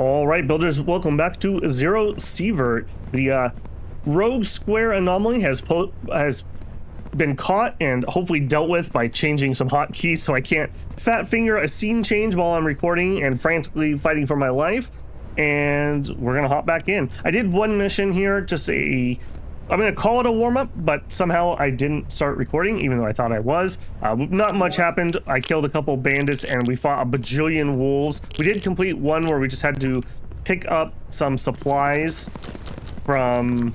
All right, builders, welcome back to Zero Sievert. The rogue square anomaly has been caught and hopefully dealt with by changing some hotkeys so I can't fat finger a scene change while I'm recording and frantically fighting for my life. And we're gonna hop back in. I did one mission here, just I'm gonna call it a warm-up, but somehow I didn't start recording, even though I thought I was. Not much happened. I killed a couple bandits and we fought a bajillion wolves. We did complete one where we just had to pick up some supplies from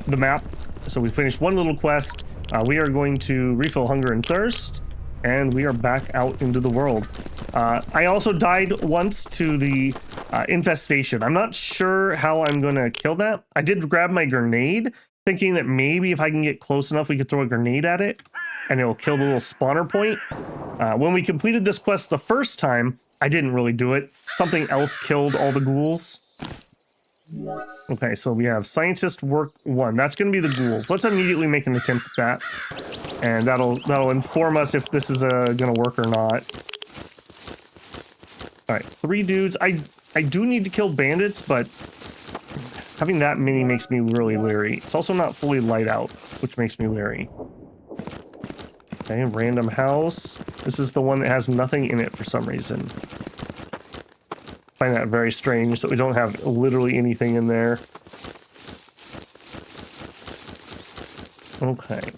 the map. So we finished one little quest. We are going to refill hunger and thirst, and we are back out into the world. I also died once to the infestation. I'm not sure how I'm gonna kill that. I did grab my grenade, thinking that maybe if I can get close enough, we could throw a grenade at it, and it'll kill the little spawner point. When we completed this quest the first time, I didn't really do it. Something else killed all the ghouls. Okay, so we have Scientist Work 1. That's going to be the ghouls. Let's immediately make an attempt at that. And that'll inform us if this is going to work or not. Alright, 3 dudes. I do need to kill bandits, but having that many makes me really leery. It's also not fully light out, which makes me leery. Okay, random house. This is the one that has nothing in it for some reason. I find that very strange that we don't have literally anything in there. Okay.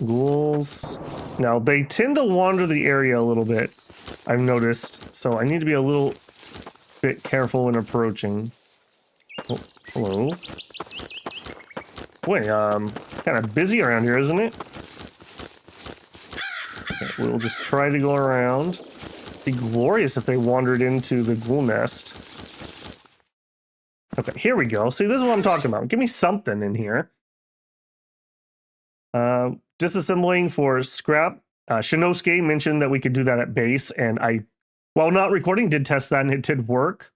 Ghouls. Now, they tend to wander the area a little bit, I've noticed, so I need to be a little bit careful when approaching. Oh, hello. Boy, kind of busy around here, isn't it? Okay, we'll just try to go around. It'd be glorious if they wandered into the ghoul nest. Okay, here we go. See, this is what I'm talking about. Give me something in here. Disassembling for scrap. Shinosuke mentioned that we could do that at base, and I, while not recording, did test that and it did work.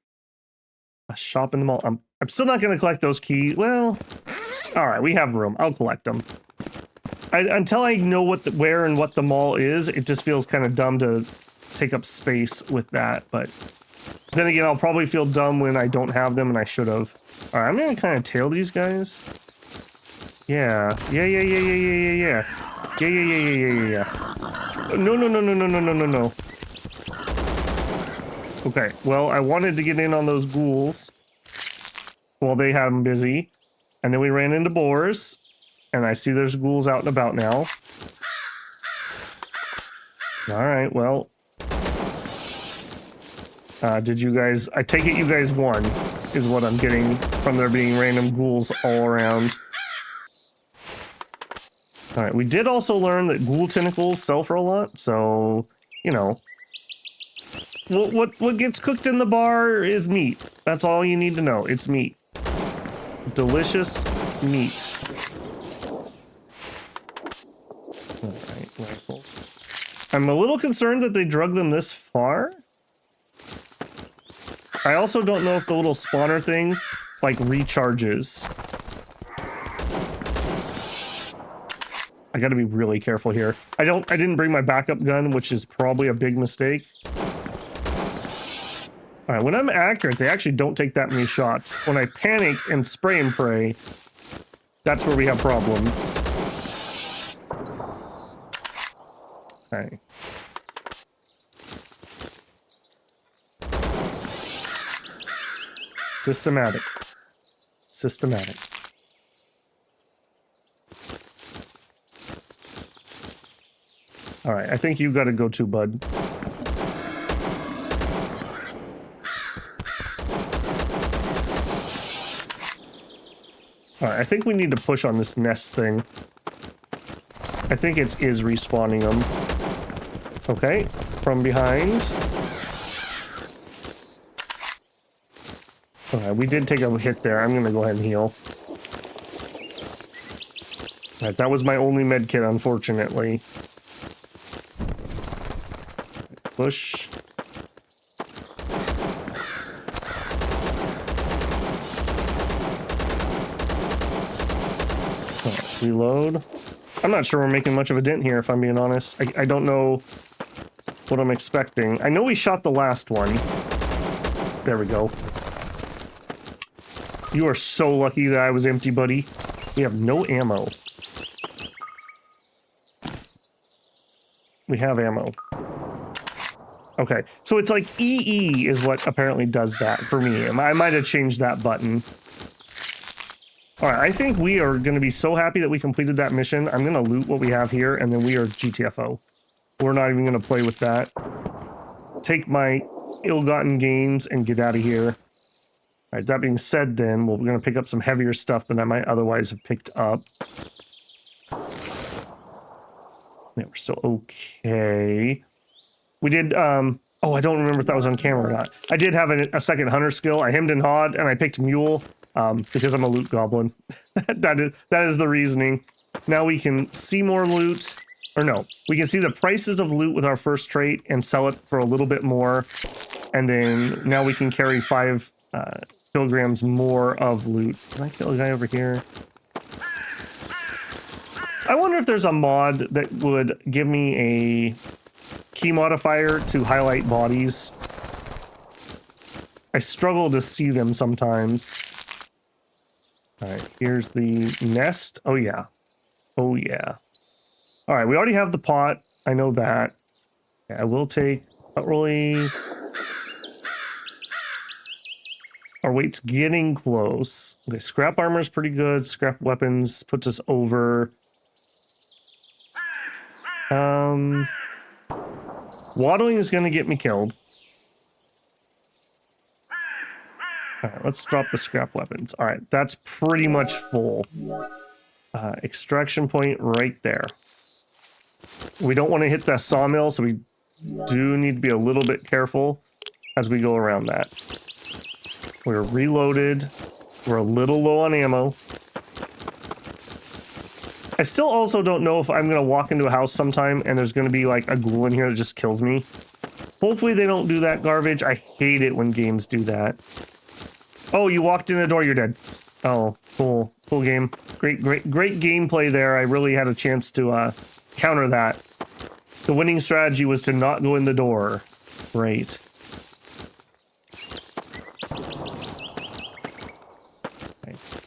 A shop in the mall. I'm still not going to collect those keys. Well, all right, we have room. I'll collect them. Until I know where and what the mall is, it just feels kind of dumb to take up space with that. But then again, I'll probably feel dumb when I don't have them, and I should have. All right, I'm going to kind of tail these guys. Yeah. No. Okay, well, I wanted to get in on those ghouls while they had them busy. And then we ran into boars. And I see there's ghouls out and about now. Alright, well. Did you guys... I take it you guys won, is what I'm getting from there being random ghouls all around. Alright, we did also learn that ghoul tentacles sell for a lot, so, you know. What gets cooked in the bar is meat. That's all you need to know. It's meat. Delicious meat. Alright, rifle. I'm a little concerned that they drug them this far. I also don't know if the little spawner thing, like, recharges. I gotta be really careful here. I didn't bring my backup gun, which is probably a big mistake. Alright, when I'm accurate, they actually don't take that many shots. When I panic and spray and pray, that's where we have problems. Okay. Systematic. Systematic. Alright, I think you gotta go too, bud. Alright, I think we need to push on this nest thing. I think it is respawning them. Okay, from behind. Alright, we did take a hit there. I'm gonna go ahead and heal. Alright, that was my only med kit, unfortunately. Push. Right, reload. I'm not sure we're making much of a dent here, if I'm being honest. I don't know what I'm expecting. I know we shot the last one. There we go. You are so lucky that I was empty, buddy. We have no ammo. We have ammo. Okay, so it's like EE is what apparently does that for me. I might have changed that button. All right, I think we are going to be so happy that we completed that mission. I'm going to loot what we have here, and then we are GTFO. We're not even going to play with that. Take my ill-gotten gains and get out of here. All right, that being said then, we're going to pick up some heavier stuff than I might otherwise have picked up. Yeah, we're still okay. We did, oh, I don't remember if that was on camera or not. I did have a second hunter skill. I hemmed and hawed, and I picked mule, because I'm a loot goblin. that is the reasoning. Now we can see more loot, or no, we can see the prices of loot with our first trait and sell it for a little bit more. And then now we can carry 5 kilograms more of loot. Can I kill a guy over here? I wonder if there's a mod that would give me a key modifier to highlight bodies. I struggle to see them sometimes. All right, here's the nest. Oh yeah. Oh yeah. All right, we already have the pot. I know that. I will take, not really. Our weight's getting close. Okay, scrap armor is pretty good. Scrap weapons puts us over. Waddling is going to get me killed. All right, let's drop the scrap weapons. All right, that's pretty much full. Extraction point right there. We don't want to hit that sawmill, so we do need to be a little bit careful as we go around that. We're reloaded. We're a little low on ammo. I still also don't know if I'm going to walk into a house sometime and there's going to be like a ghoul in here that just kills me. Hopefully they don't do that garbage. I hate it when games do that. Oh, you walked in the door, you're dead. Oh, cool. Cool game. Great gameplay there. I really had a chance to counter that. The winning strategy was to not go in the door. Great.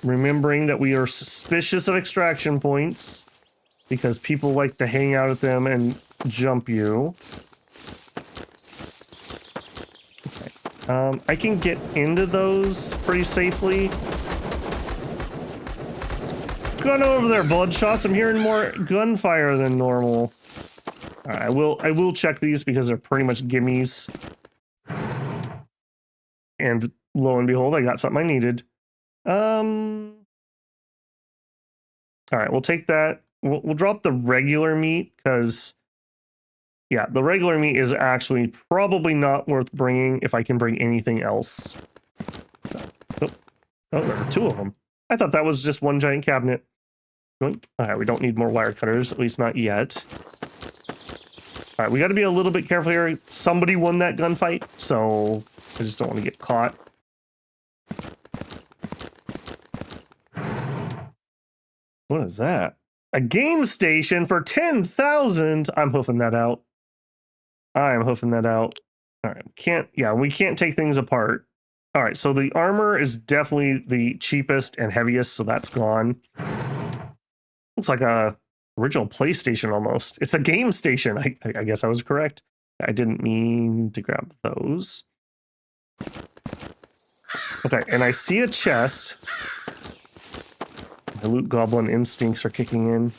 Remembering that we are suspicious of extraction points because people like to hang out at them and jump you. Okay. I can get into those pretty safely. Gun over there, bloodshots. I'm hearing more gunfire than normal. All right, I will check these because they're pretty much gimmies. And lo and behold, I got something I needed. All right, we'll take that. We'll drop the regular meat because, yeah, the regular meat is actually probably not worth bringing if I can bring anything else. So, oh, there are 2 of them. I thought that was just one giant cabinet. All right, we don't need more wire cutters, at least not yet. All right, we got to be a little bit careful here. Somebody won that gunfight, so I just don't want to get caught. What is that? A game station for 10,000. I'm hoofing that out. I'm hoofing that out. All right, we can't take things apart. All right, so the armor is definitely the cheapest and heaviest, so that's gone. Looks like a original PlayStation almost. It's a game station. I guess I was correct. I didn't mean to grab those. Okay, and I see a chest. My loot goblin instincts are kicking in.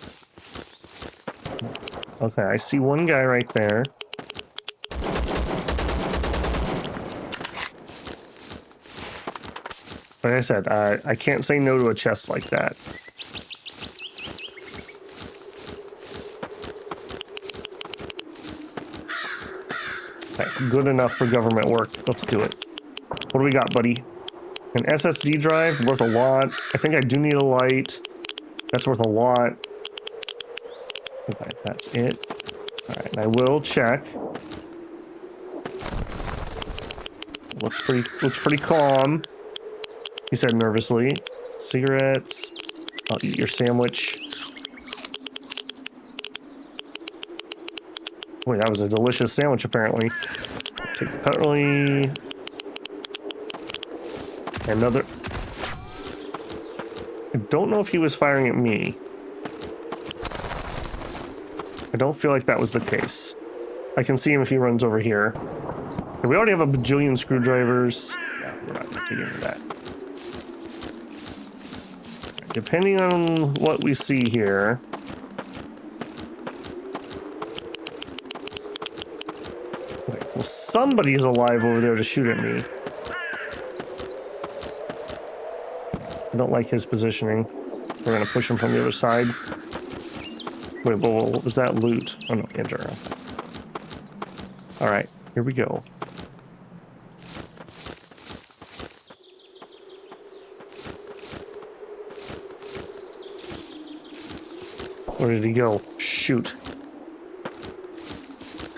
Okay, I see one guy right there. Like I said, I can't say no to a chest like that. Okay, good enough for government work. Let's do it. What do we got, buddy? An SSD drive, worth a lot. I think I do need a light. That's worth a lot. Okay, that's it. Alright, and I will check. Looks pretty calm. He said nervously. Cigarettes. I'll eat your sandwich. Boy, that was a delicious sandwich, apparently. Take the cutlery. Another... I don't know if he was firing at me. I don't feel like that was the case. I can see him if he runs over here. Okay, we already have a bajillion screwdrivers. Yeah, we're not going to get into that. Depending on what we see here... Okay, well, somebody's alive over there to shoot at me. I don't like his positioning. We're going to push him from the other side. Wait, whoa, what was that loot? Oh no, enter. Alright, here we go. Where did he go? Shoot.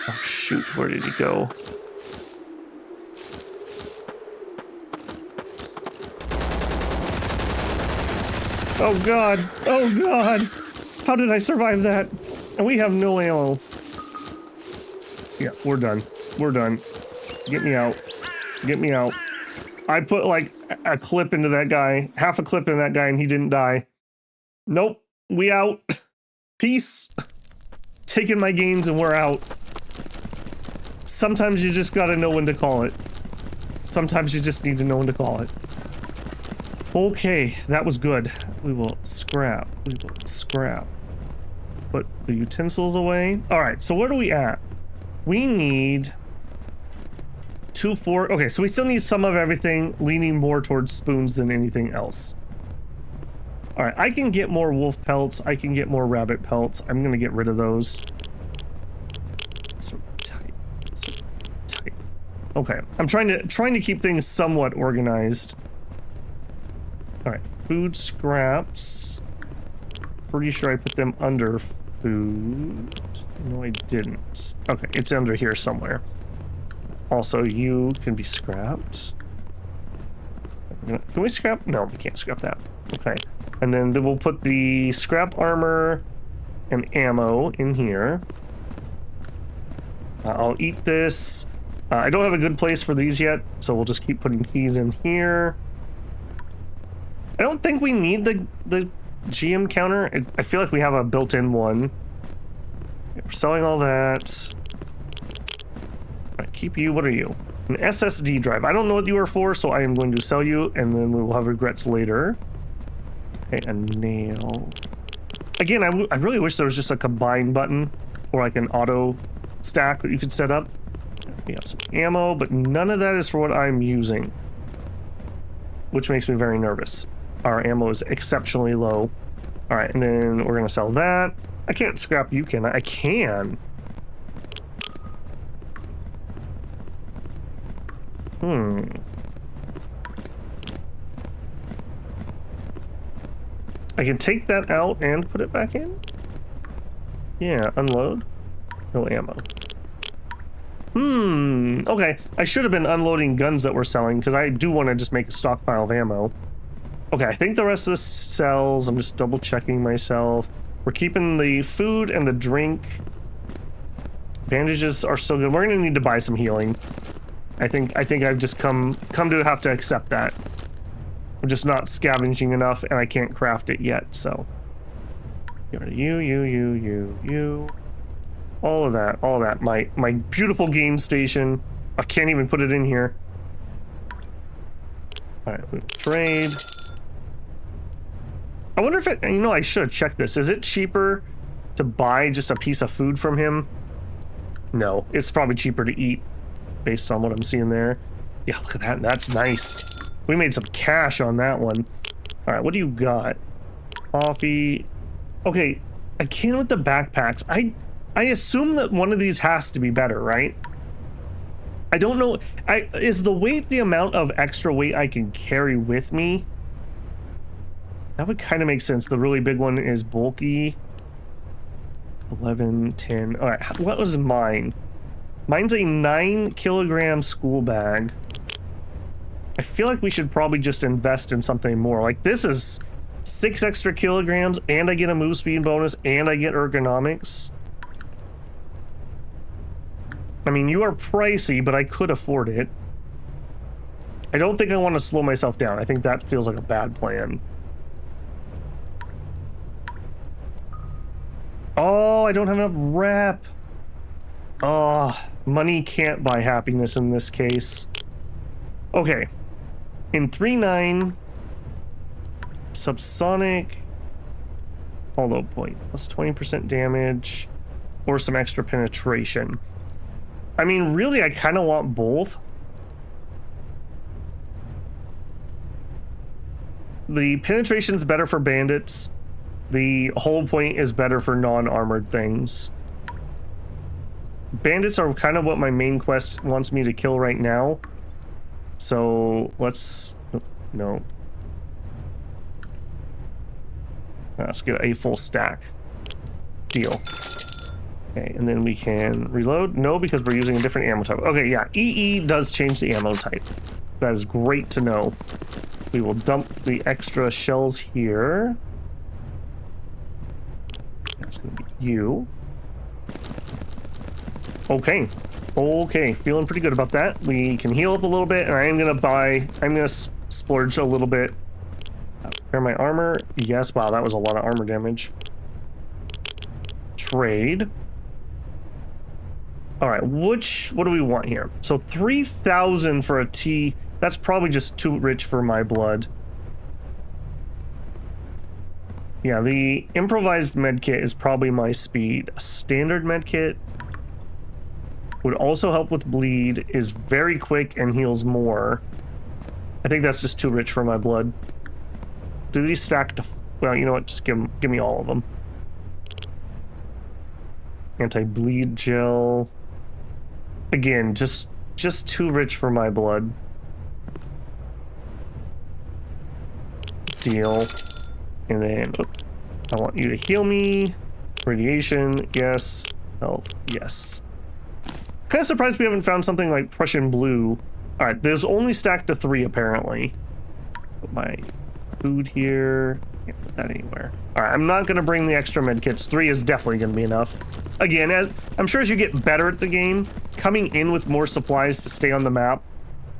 Oh shoot, where did he go? Oh god! Oh god! How did I survive that? And we have no ammo. Yeah, we're done. We're done. Get me out. Get me out. I put like a clip into that guy, half a clip in that guy, and he didn't die. Nope. We out. Peace. Taking my gains and we're out. Sometimes you just gotta know when to call it. Sometimes you just need to know when to call it. Okay, that was good. We will scrap. We will scrap. Put the utensils away. Alright, so where are we at? We need 2, 4. Okay, so we still need some of everything, leaning more towards spoons than anything else. Alright, I can get more wolf pelts. I can get more rabbit pelts. I'm gonna get rid of those. Sort of tight. Sort of tight. Okay, I'm trying to keep things somewhat organized. Alright, food scraps. Pretty sure I put them under food. No, I didn't. Okay, it's under here somewhere. Also, you can be scrapped. Can we scrap? No, we can't scrap that. Okay. And then we'll put the scrap armor and ammo in here. I'll eat this. I don't have a good place for these yet, so we'll just keep putting keys in here. I don't think we need the GM counter. I feel like we have a built-in one. We're selling all that. Right, keep you. What are you? An SSD drive. I don't know what you are for, so I am going to sell you, and then we will have regrets later. Okay, a nail. Again, I really wish there was just a combine button or like an auto stack that you could set up. We have some ammo, but none of that is for what I'm using, which makes me very nervous. Our ammo is exceptionally low. All right, and then we're gonna sell that. I can't scrap you, can I? I can. I can take that out and put it back in? Yeah, unload. No ammo. Okay. I should have been unloading guns that we're selling, because I do want to just make a stockpile of ammo. Okay, I think the rest of this sells. I'm just double checking myself. We're keeping the food and the drink. Bandages are still good. We're gonna need to buy some healing. I think I've just come to have to accept that. I'm just not scavenging enough, and I can't craft it yet, so. Get rid of you. All of that. My beautiful game station. I can't even put it in here. Alright, we'll trade. I wonder if it, you know, I should check this. Is it cheaper to buy just a piece of food from him? No, it's probably cheaper to eat based on what I'm seeing there. Yeah, look at that. That's nice. We made some cash on that one. All right, what do you got? Coffee. Okay, I can with the backpacks. I assume that one of these has to be better, right? I don't know. Is the weight the amount of extra weight I can carry with me? That would kind of make sense. The really big one is bulky. 11, 10. All right, what was mine? Mine's a 9-kilogram school bag. I feel like we should probably just invest in something more. Like, this is 6 extra kilograms, and I get a move speed bonus, and I get ergonomics. I mean, you are pricey, but I could afford it. I don't think I want to slow myself down. I think that feels like a bad plan. Oh, I don't have enough rep. Oh, money can't buy happiness in this case. Okay. In 3-9, subsonic, hollow point, plus 20% damage, or some extra penetration. I mean, really, I kind of want both. The penetration's better for bandits. The hollow point is better for non-armored things. Bandits are kind of what my main quest wants me to kill right now. So let's... no. Let's get a full stack. Deal. Okay, and then we can reload. No, because we're using a different ammo type. Okay, yeah, EE does change the ammo type. That is great to know. We will dump the extra shells here. That's gonna be you. Okay. Okay, feeling pretty good about that. We can heal up a little bit, and I'm gonna splurge a little bit. Repair my armor. Yes, wow, that was a lot of armor damage. Trade. All right, what do we want here? So 3,000 for a T. That's probably just too rich for my blood. Yeah, the improvised medkit is probably my speed. A standard medkit would also help with bleed, is very quick and heals more. I think that's just too rich for my blood. Do these stack to... well, you know what? Just give me all of them. Anti-bleed gel. Again, just too rich for my blood. Deal. And then I want you to heal me. Radiation, yes. Health, yes. Kind of surprised we haven't found something like Prussian blue. All right, there's only stacked to 3 apparently. Put my food here. Can't put that anywhere. All right, I'm not going to bring the extra med kits. 3 is definitely going to be enough. Again, I'm sure as you get better at the game, coming in with more supplies to stay on the map,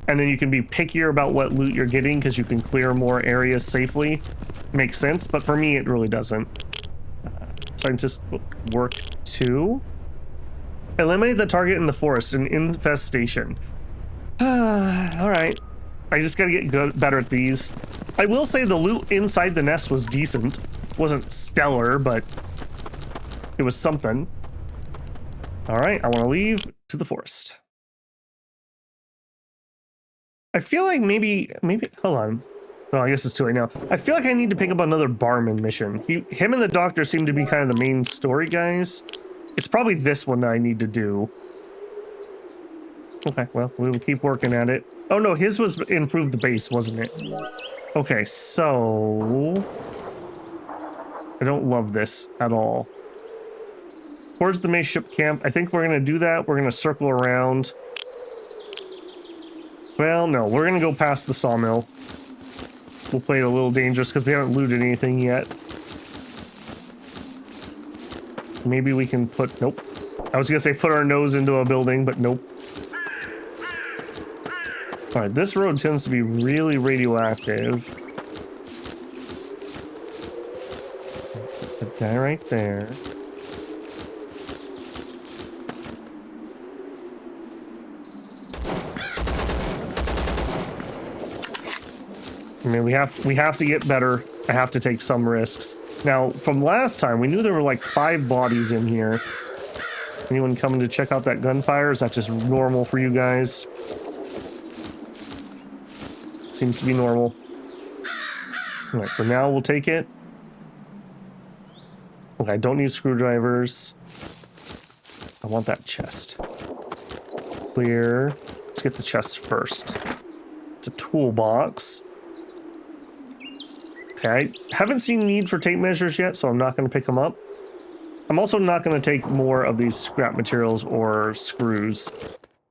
and then you can be pickier about what loot you're getting because you can clear more areas safely, makes sense. But for me, it really doesn't. Scientist work 2. Eliminate the target in the forest, an infestation. All right. I just gotta get better at these. I will say the loot inside the nest was decent. Wasn't stellar, but it was something. All right, I want to leave to the forest. I feel like maybe, hold on. Oh, I guess it's too late now. I feel like I need to pick up another barman mission. Him and the doctor seem to be kind of the main story guys. It's probably this one that I need to do. Okay, well, we will keep working at it. Oh no, his was improve the base, wasn't it? Okay, so... I don't love this at all. Towards the mateship camp. I think we're going to do that. We're going to circle around. Well, no, we're going to go past the sawmill. We'll play it a little dangerous because we haven't looted anything yet. Maybe we can put... nope. I was going to say put our nose into a building, but nope. Alright, this road tends to be really radioactive. Put that guy right there. I mean, we have to get better. I have to take some risks. Now, from last time, we knew there were like 5 bodies in here. Anyone coming to check out that gunfire? Is that just normal for you guys? Seems to be normal. All right, for now, we'll take it. Okay, I don't need screwdrivers. I want that chest. Clear. Let's get the chest first. It's a toolbox. Okay, I haven't seen need for tape measures yet, so I'm not going to pick them up. I'm also not going to take more of these scrap materials or screws.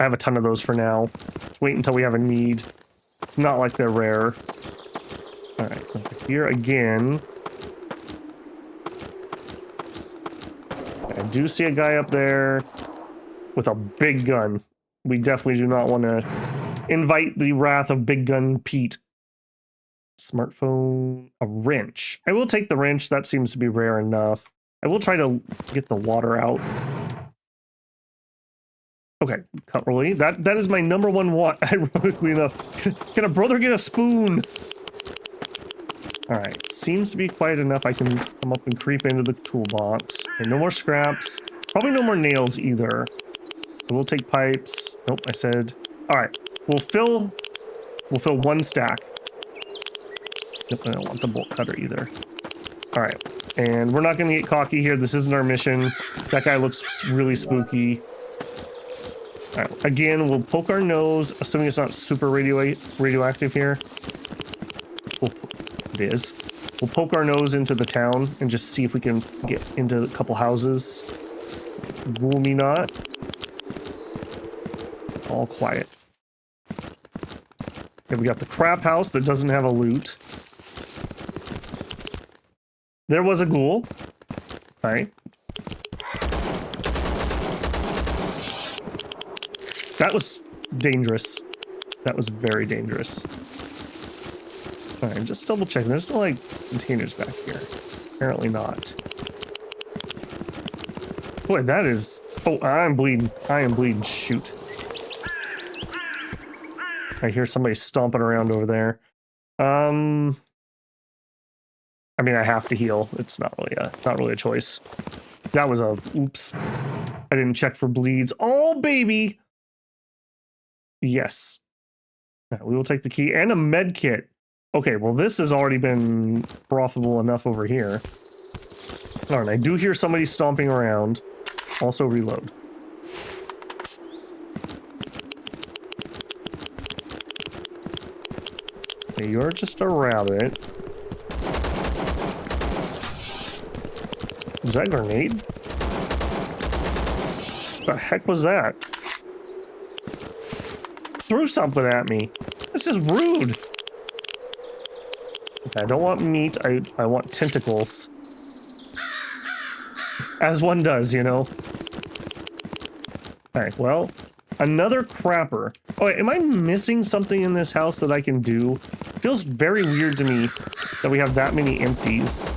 I have a ton of those for now. Let's wait until we have a need. It's not like they're rare. Alright, over here again. I do see a guy up there with a big gun. We definitely do not want to invite the wrath of Big Gun Pete. Smartphone, a wrench. I will take the wrench. That seems to be rare enough. I will try to get the water out. Okay, cutlery. That is my number one want, ironically enough. Can a brother get a spoon? Alright, seems to be quiet enough. I can come up and creep into the toolbox. Okay, no more scraps. Probably no more nails either. We'll take pipes. Nope, I said. Alright, we'll fill one stack. Nope, I don't want the bolt cutter either. Alright, and we're not gonna get cocky here. This isn't our mission. That guy looks really spooky. Alright, again, we'll poke our nose, assuming it's not super radioactive here. It is. We'll poke our nose into the town and just see if we can get into a couple houses. Fool me not. All quiet. Okay, we got the crap house that doesn't have a loot. There was a ghoul. Alright. That was dangerous. That was very dangerous. Alright, just double checking. There's no, like, containers back here. Apparently not. Boy, that is... Oh, I'm bleeding. I am bleeding. Shoot. I hear somebody stomping around over there. I mean, I have to heal. It's not really a choice. That was a... Oops. I didn't check for bleeds. Oh, baby! Yes. Right, we will take the key and a med kit. Okay, well, this has already been profitable enough over here. Alright, I do hear somebody stomping around. Also reload. Okay, you're just a rabbit. Was that a grenade? What the heck was that? Threw something at me. This is rude. Okay, I don't want meat. I want tentacles. As one does, you know. Alright, well, another crapper. Oh, wait, am I missing something in this house that I can do? It feels very weird to me that we have that many empties.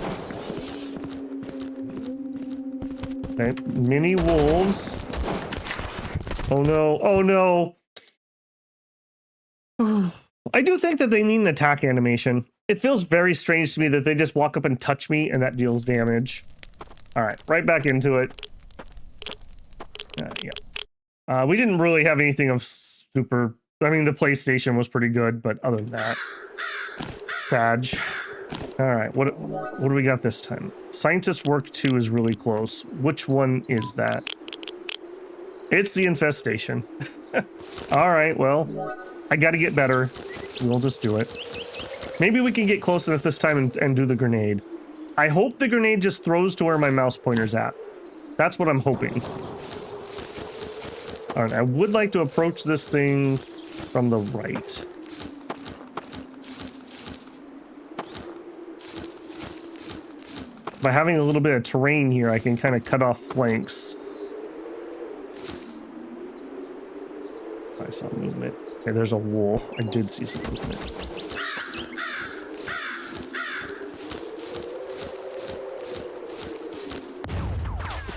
Okay, mini wolves. Oh no, oh no. I do think that they need an attack animation. It feels very strange to me that they just walk up and touch me and that deals damage. Alright, right back into it. Yeah. We didn't really have anything of super... I mean, the PlayStation was pretty good, but other than that... Sag. Alright, what do we got this time? Scientist Work 2 is really close. Which one is that? It's the infestation. Alright, well... I gotta get better. We'll just do it. Maybe we can get close enough this time and do the grenade. I hope the grenade just throws to where my mouse pointer's at. That's what I'm hoping. Alright, I would like to approach this thing from the right. By having a little bit of terrain here, I can kind of cut off flanks. I saw movement. Okay, there's a wolf. I did see some movement.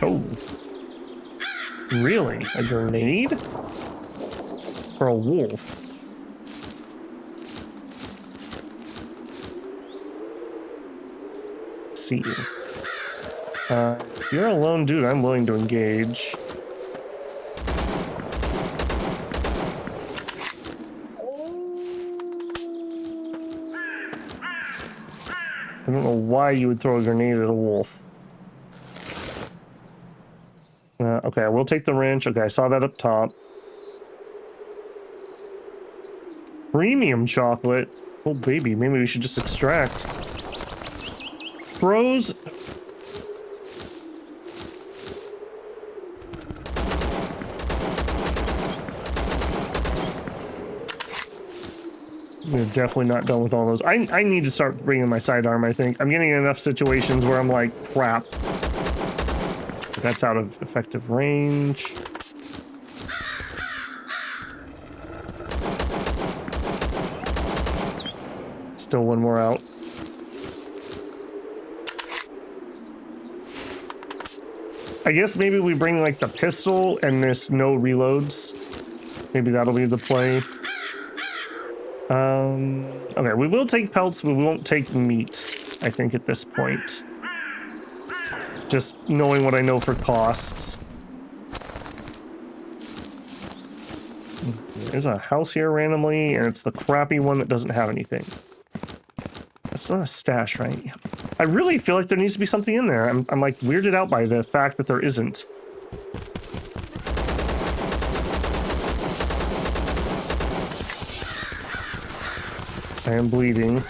Oh. Really? A grenade? For a wolf? See you. If you're a lone dude, I'm willing to engage. I don't know why you would throw a grenade at a wolf. Okay, I will take the wrench. Okay, I saw that up top. Premium chocolate? Oh, baby, maybe we should just extract. Bros. We're definitely not done with all those. I need to start bringing my sidearm, I think. I'm getting in enough situations where I'm like, crap. That's out of effective range. Still one more out. I guess maybe we bring like the pistol and there's no reloads. Maybe that'll be the play. Okay, we will take pelts, but we won't take meat, I think, at this point. Just knowing what I know for costs. There's a house here randomly, and it's the crappy one that doesn't have anything. That's not a stash, right? I really feel like there needs to be something in there. I'm like weirded out by the fact that there isn't. I am bleeding.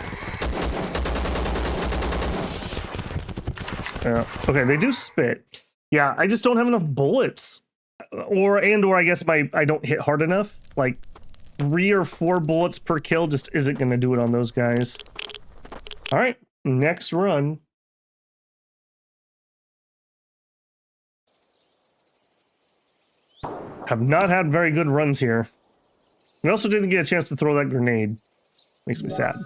Yeah. Okay, they do spit. Yeah, I just don't have enough bullets. Or I guess I don't hit hard enough. Like 3 or 4 bullets per kill just isn't going to do it on those guys. All right, next run. Have not had very good runs here. We also didn't get a chance to throw that grenade. Makes me sad.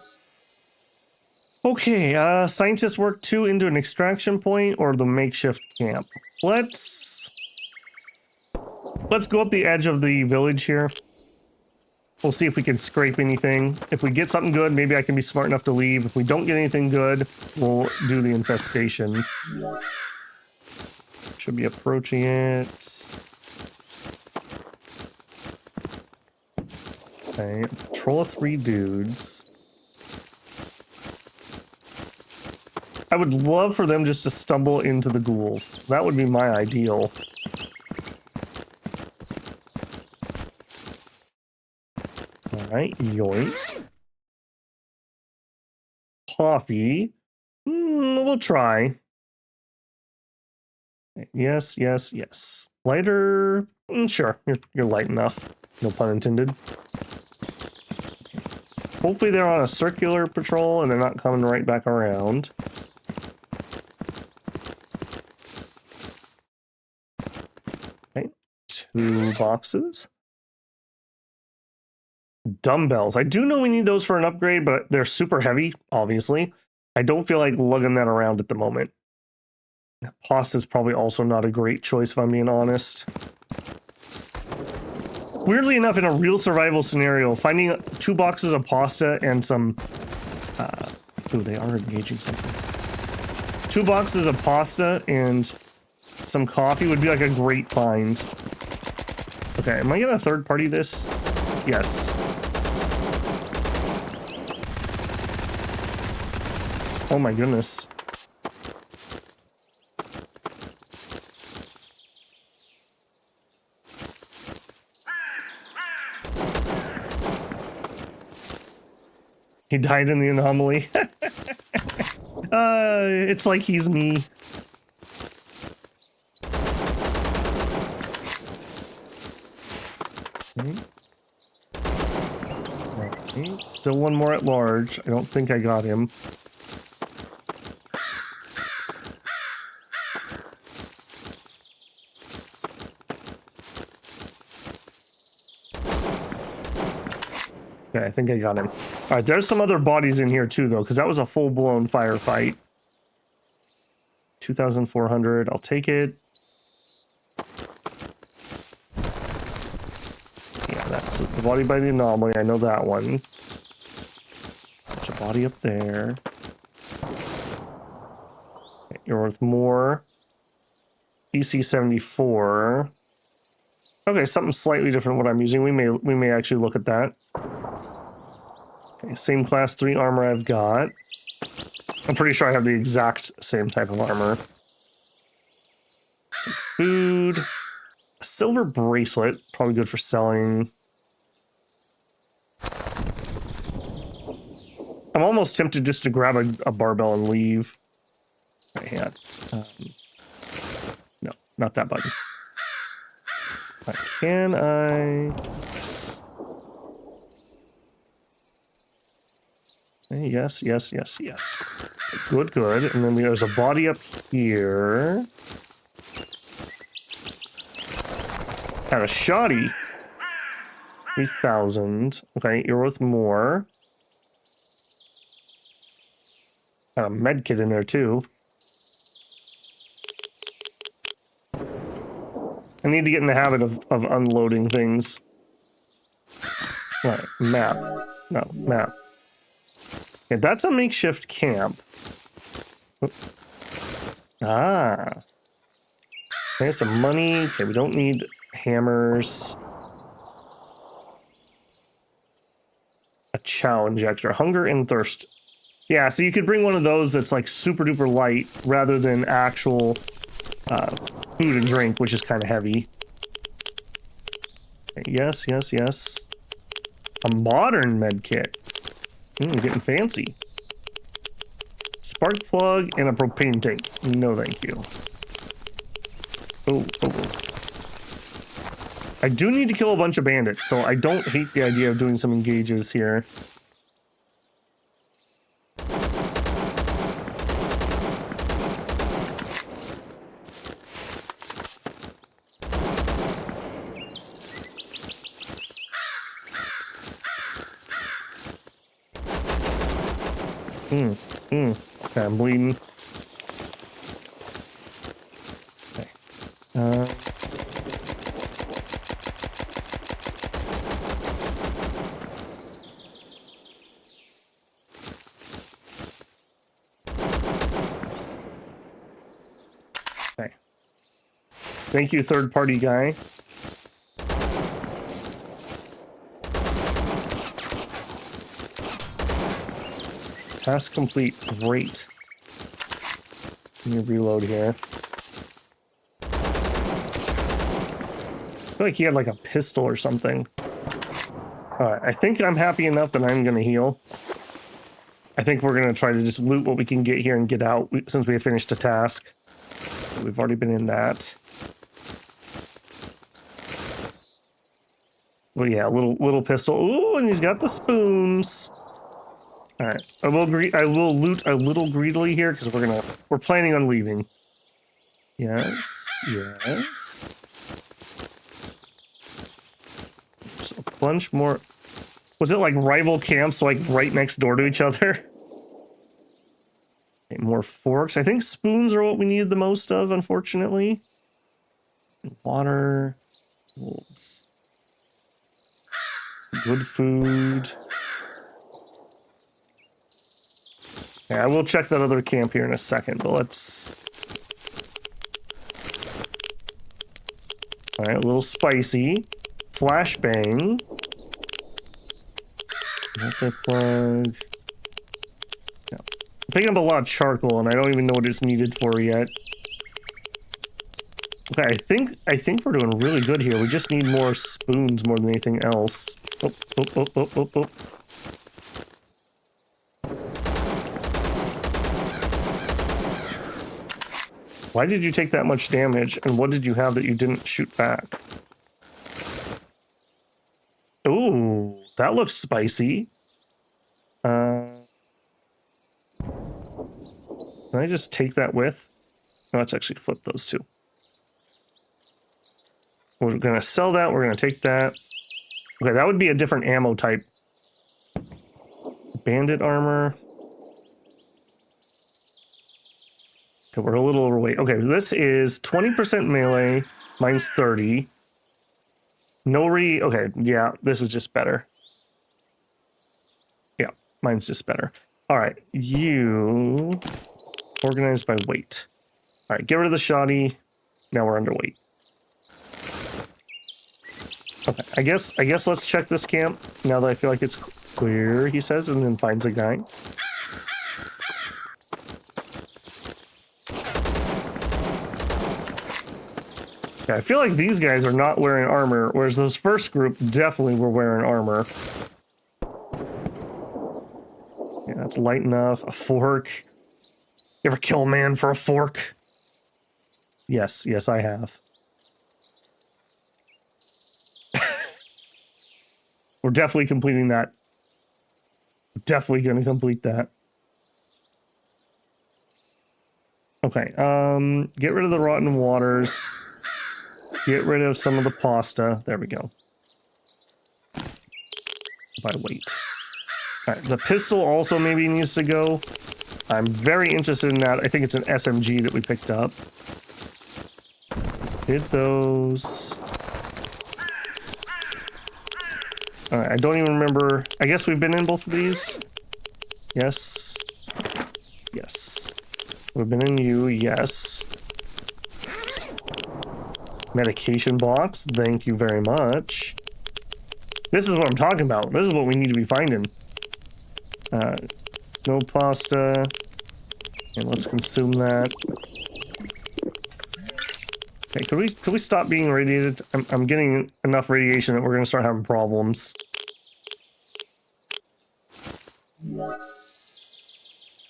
Okay, scientists work 2 into an extraction point or the makeshift camp. Let's go up the edge of the village here. We'll see if we can scrape anything. If we get something good, maybe I can be smart enough to leave. If we don't get anything good, we'll do the infestation. Should be approaching it. Okay, patrol of 3 dudes. I would love for them just to stumble into the ghouls. That would be my ideal. Alright, yoink. Coffee. We'll try. Yes, yes, yes. Lighter? Sure, you're light enough. No pun intended. Hopefully they're on a circular patrol and they're not coming right back around. Okay, 2 boxes. Dumbbells. I do know we need those for an upgrade, but they're super heavy, obviously. I don't feel like lugging that around at the moment. Pasta is probably also not a great choice, if I'm being honest. Weirdly enough, in a real survival scenario, finding 2 boxes of pasta and some... oh, they are engaging something. 2 boxes of pasta and some coffee would be like a great find. Okay, am I gonna third party this? Yes. Oh my goodness. He died in the anomaly. It's like he's me. Okay. Still one more at large. I don't think I got him. Okay, I think I got him. All right, there's some other bodies in here too, though, because that was a full-blown firefight. 2,400. I'll take it. Yeah, that's the body by the anomaly. I know that one. There's a body up there. Okay, you're worth more. EC 74. Okay, something slightly different what I'm using. We may actually look at that. Okay, same class 3 armor I've got. I'm pretty sure I have the exact same type of armor. Some food. A silver bracelet, probably good for selling. I'm almost tempted just to grab a barbell and leave. Right, hang on. No, not that button. Right, can I... Yes. Okay, yes, yes, yes, yes. Good, good. And then there's a body up here. Got a shoddy. 3,000. Okay, you're worth more. Got a med kit in there too. I need to get in the habit of unloading things. Right, map. No, map. Okay, that's a makeshift camp. Ah. There's some money. Okay, we don't need hammers. A chow injector. Hunger and thirst. Yeah, so you could bring one of those that's like super duper light rather than actual food and drink, which is kind of heavy. Okay, yes, yes, yes. A modern med kit. Getting fancy. Spark plug and a propane tank. No, thank you. Oh. I do need to kill a bunch of bandits, so I don't hate the idea of doing some engages here. Okay, I'm bleeding. Okay. Okay. Thank you, third-party guy. Task complete. Great. Let me reload here. I feel like he had like a pistol or something. Alright, I think I'm happy enough that I'm gonna heal. I think we're gonna try to just loot what we can get here and get out since we have finished a task. We've already been in that. Well, yeah, little pistol. Ooh, and he's got the spoons. All right, I will loot a little greedily here because we're planning on leaving. Yes, yes. There's a bunch more. Was it like rival camps, like right next door to each other? Okay, more forks. I think spoons are what we needed the most of, unfortunately. Water, wolves, good food. Yeah, I will check that other camp here in a second, but let's... Alright, a little spicy. Flashbang. Multi-plug. Yeah. I'm picking up a lot of charcoal, and I don't even know what it's needed for yet. Okay, I think we're doing really good here. We just need more spoons more than anything else. Oh. Why did you take that much damage, and what did you have that you didn't shoot back? Ooh, that looks spicy. Can I just take that with? No, let's actually flip those two. We're gonna sell that, we're gonna take that. Okay, that would be a different ammo type. Bandit armor. Okay, we're a little overweight. Okay, this is 20% melee. Mine's 30. Okay, yeah, this is just better. Yeah, mine's just better. All right, you organized by weight. All right, get rid of the shoddy. Now we're underweight. Okay, I guess let's check this camp now that I feel like it's clear, he says, and then finds a guy. Yeah, I feel like these guys are not wearing armor, whereas those first group definitely were wearing armor. Yeah, that's light enough. A fork. You ever kill a man for a fork? Yes, I have. We're definitely completing that. Definitely gonna complete that. Okay, get rid of the rotten waters. Get rid of some of the pasta. There we go. By weight. Alright, the pistol also maybe needs to go. I'm very interested in that. I think it's an SMG that we picked up. Hit those. Alright, I don't even remember. I guess we've been in both of these. Yes. Yes. We've been in you, yes. Medication box, thank you very much. This is what I'm talking about. This is what we need to be finding. No pasta. And let's consume that. Okay, could we stop being radiated? I'm getting enough radiation that we're gonna start having problems.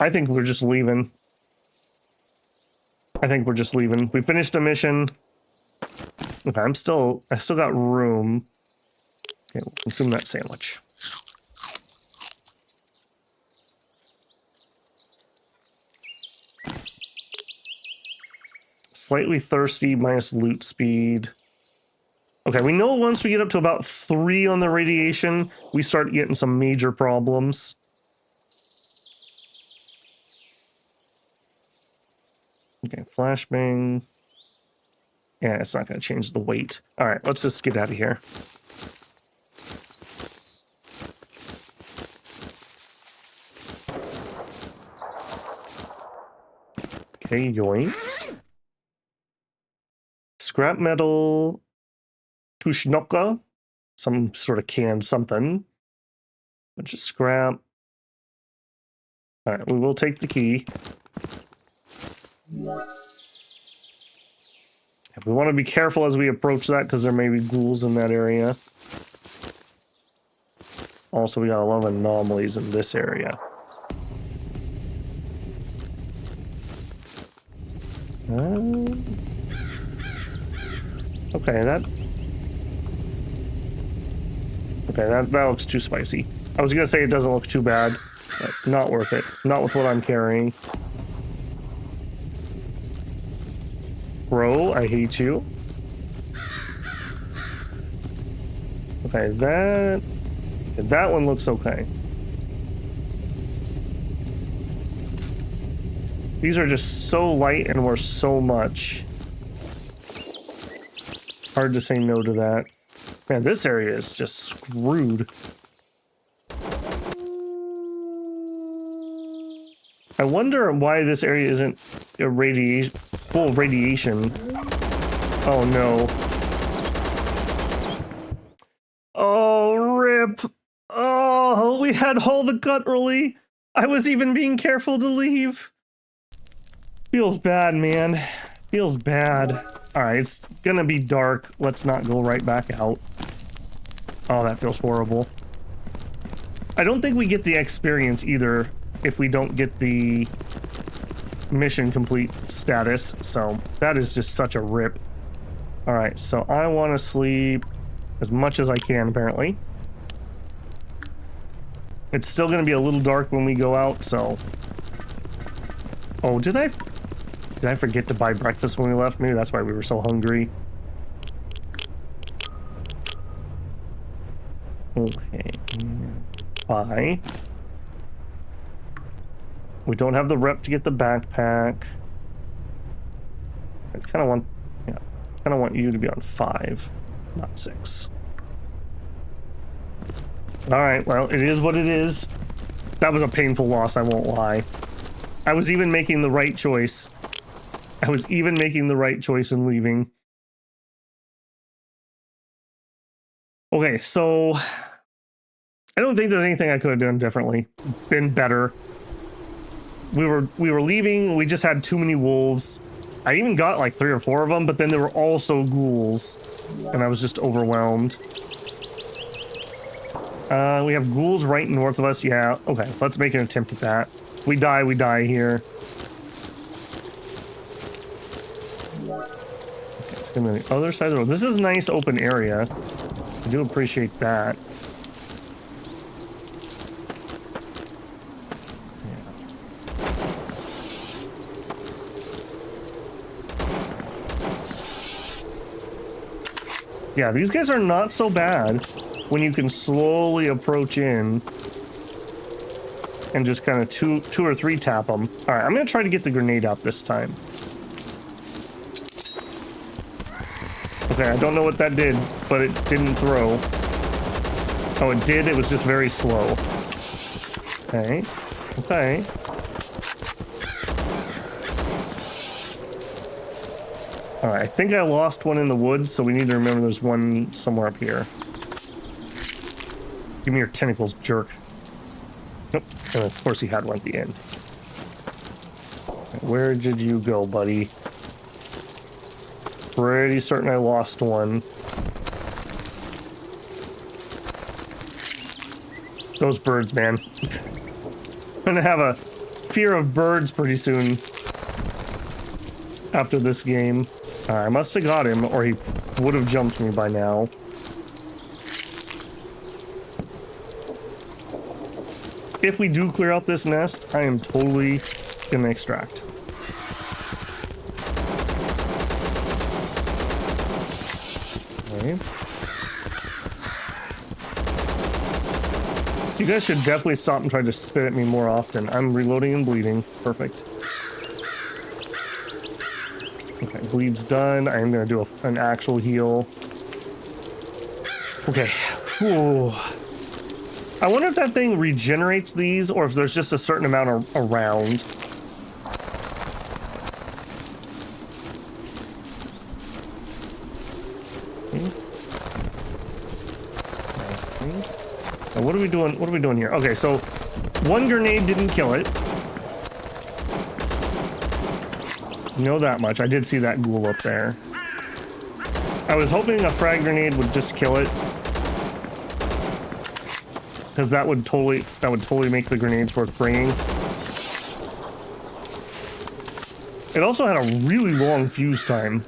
I think we're just leaving. I think we're just leaving. We finished a mission. Okay, I still got room. Okay, we'll consume that sandwich. Slightly thirsty, minus loot speed. Okay, we know once we get up to about 3 on the radiation, we start getting some major problems. Okay, flashbang. Yeah, it's not going to change the weight. All right, let's just get out of here. Okay, yoink. Scrap metal. Tushnoka. Some sort of canned something. Bunch of scrap. All right, we will take the key. We want to be careful as we approach that because there may be ghouls in that area. Also, we got a lot of anomalies in this area. Okay, that looks too spicy. I was gonna say it doesn't look too bad, but not worth it. Not with what I'm carrying. Bro, I hate you. Okay, that one looks okay. These are just so light and worth so much. Hard to say no to that. Man, this area is just screwed. I wonder why this area isn't full of radiation. Oh no. Oh, rip. Oh, we had all the gut early. I was even being careful to leave. Feels bad, man. Feels bad. Alright, it's gonna be dark. Let's not go right back out. Oh, that feels horrible. I don't think we get the experience either if we don't get the mission complete status, so that is just such a rip. Alright, so I want to sleep as much as I can, apparently. It's still going to be a little dark when we go out, so... Oh, did I forget to buy breakfast when we left? Maybe that's why we were so hungry. Okay. Bye. We don't have the rep to get the backpack. I kind of want you to be on 5, not 6. All right, well, it is what it is. That was a painful loss, I won't lie. I was even making the right choice. I was even making the right choice in leaving. Okay, so I don't think there's anything I could have done differently. Been better. We were leaving, we just had too many wolves. I even got like 3 or 4 of them, but then there were also ghouls, and I was just overwhelmed. We have ghouls right north of us. Yeah, okay, let's make an attempt at that. We die here. Okay, let's go to the other side of the road. This is a nice open area. I do appreciate that. Yeah, these guys are not so bad when you can slowly approach in and just kind of two or three tap them. All right, I'm gonna try to get the grenade out this time. Okay, I don't know what that did, but it didn't throw. Oh, it did. It was just very slow. Okay. Okay. All right, I think I lost one in the woods, so we need to remember there's one somewhere up here. Give me your tentacles, jerk. Nope. And of course he had one at the end. Where did you go, buddy? Pretty certain I lost one. Those birds, man. I'm gonna have a fear of birds pretty soon. After this game. I must have got him, or he would have jumped me by now. If we do clear out this nest, I am totally gonna extract. Okay. You guys should definitely stop and try to spit at me more often. I'm reloading and bleeding. Perfect. Okay, bleed's done. I am going to do an actual heal. Okay. Whew. I wonder if that thing regenerates these, or if there's just a certain amount around. Now, what are we doing? What are we doing here? Okay, so one grenade didn't kill it. Know that much. I did see that ghoul up there. I was hoping a frag grenade would just kill it, because that would totally make the grenades worth bringing. It also had a really long fuse time.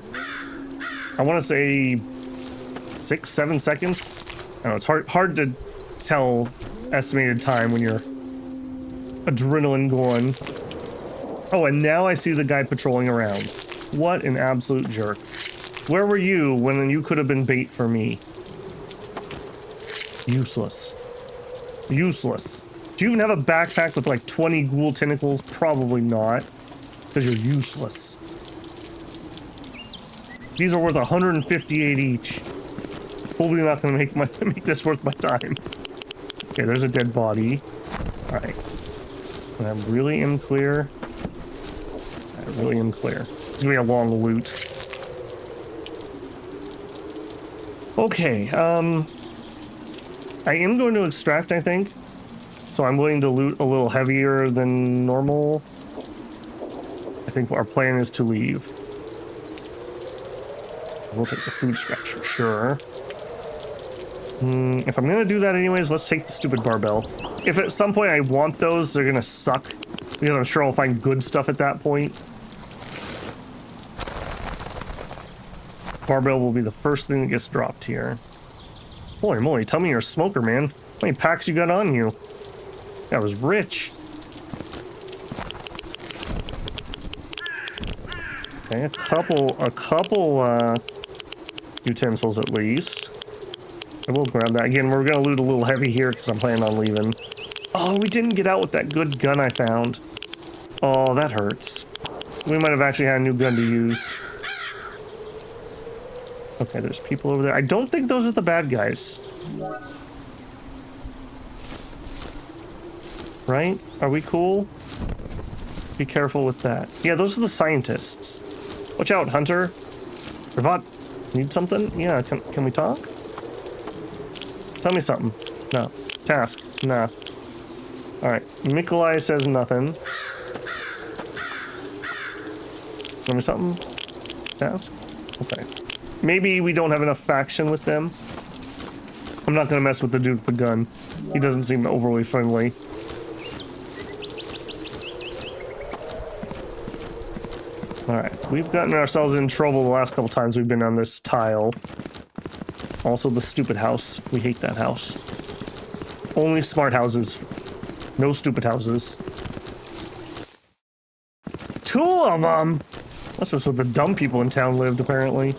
I want to say 6-7 seconds. I know it's hard to tell estimated time when you're adrenaline going. Oh, and now I see the guy patrolling around. What an absolute jerk. Where were you when you could have been bait for me? Useless. Useless. Do you even have a backpack with like 20 ghoul tentacles? Probably not. Because you're useless. These are worth 158 each. Totally not going to make this worth my time. Okay, there's a dead body. Alright. I really am clear. I really am clear. It's going to be a long loot. Okay, I am going to extract, I think. So I'm going to loot a little heavier than normal. I think our plan is to leave. We'll take the food scraps for sure. If I'm going to do that anyways, let's take the stupid barbell. If at some point I want those, they're going to suck. Because I'm sure I'll find good stuff at that point. Barbell will be the first thing that gets dropped here. Holy moly, tell me you're a smoker, man. How many packs you got on you? That was rich. Okay, a couple utensils at least. I will grab that. Again, we're gonna loot a little heavy here because I'm planning on leaving. Oh, we didn't get out with that good gun I found. Oh, that hurts. We might have actually had a new gun to use. Okay, there's people over there. I don't think those are the bad guys. Right? Are we cool? Be careful with that. Yeah, those are the scientists. Watch out, Hunter. Ravat, need something? Yeah, can we talk? Tell me something. No. Task. Nah. Alright. Mikolai says nothing. Tell me something? Task? Okay. Maybe we don't have enough faction with them. I'm not gonna mess with the dude with the gun. He doesn't seem overly friendly. Alright, we've gotten ourselves in trouble the last couple times we've been on this tile. Also the stupid house. We hate that house. Only smart houses. No stupid houses. 2 of them! That's just where the dumb people in town lived, apparently.